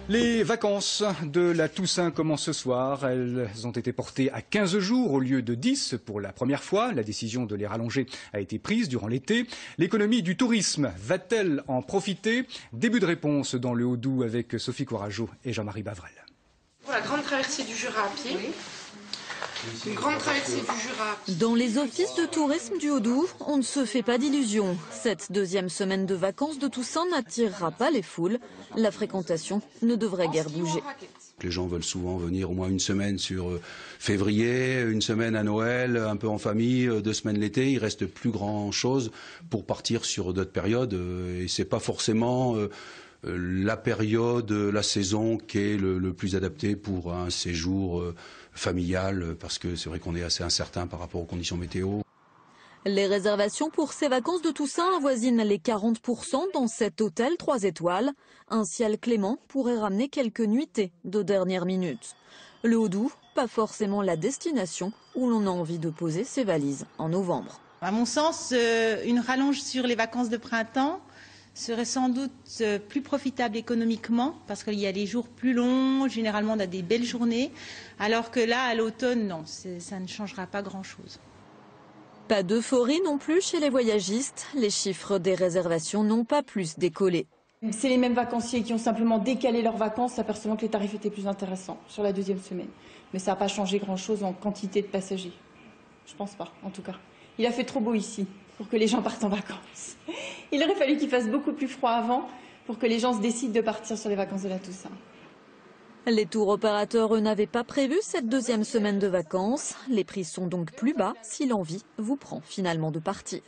Les vacances de la Toussaint commencent ce soir. Elles ont été portées à 15 jours au lieu de 10 pour la première fois. La décision de les rallonger a été prise durant l'été. L'économie du tourisme va-t-elle en profiter? Début de réponse dans le Haut-Doubs avec Sophie Courageau et Jean-Marie Bavrel. Pour la grande traversée du Jura à pied. Une grande traversée du Jura. Dans les offices de tourisme du Haut-Doubs, on ne se fait pas d'illusions. Cette deuxième semaine de vacances de Toussaint n'attirera pas les foules. La fréquentation ne devrait guère bouger. Les gens veulent souvent venir au moins une semaine sur février, une semaine à Noël, un peu en famille, 2 semaines l'été. Il reste plus grand chose pour partir sur d'autres périodes. Et c'est pas forcément la période, la saison qui est le plus adaptée pour un séjour familial, parce que c'est vrai qu'on est assez incertain par rapport aux conditions météo. Les réservations pour ces vacances de Toussaint avoisinent les 40% dans cet hôtel 3 étoiles. Un ciel clément pourrait ramener quelques nuitées de dernière minute. Le Haut-Doubs, pas forcément la destination où l'on a envie de poser ses valises en novembre. À mon sens, une rallonge sur les vacances de printemps serait sans doute plus profitable économiquement parce qu'il y a des jours plus longs, généralement on a des belles journées, alors que là, à l'automne, non, ça ne changera pas grand-chose. Pas d'euphorie non plus chez les voyagistes. Les chiffres des réservations n'ont pas plus décollé. C'est les mêmes vacanciers qui ont simplement décalé leurs vacances, s'apercevant que les tarifs étaient plus intéressants sur la deuxième semaine. Mais ça n'a pas changé grand-chose en quantité de passagers. Je pense pas, en tout cas. Il a fait trop beau ici pour que les gens partent en vacances. Il aurait fallu qu'il fasse beaucoup plus froid avant pour que les gens se décident de partir sur les vacances de la Toussaint. Les tours opérateurs, eux, n'avaient pas prévu cette deuxième semaine de vacances. Les prix sont donc plus bas si l'envie vous prend finalement de partir.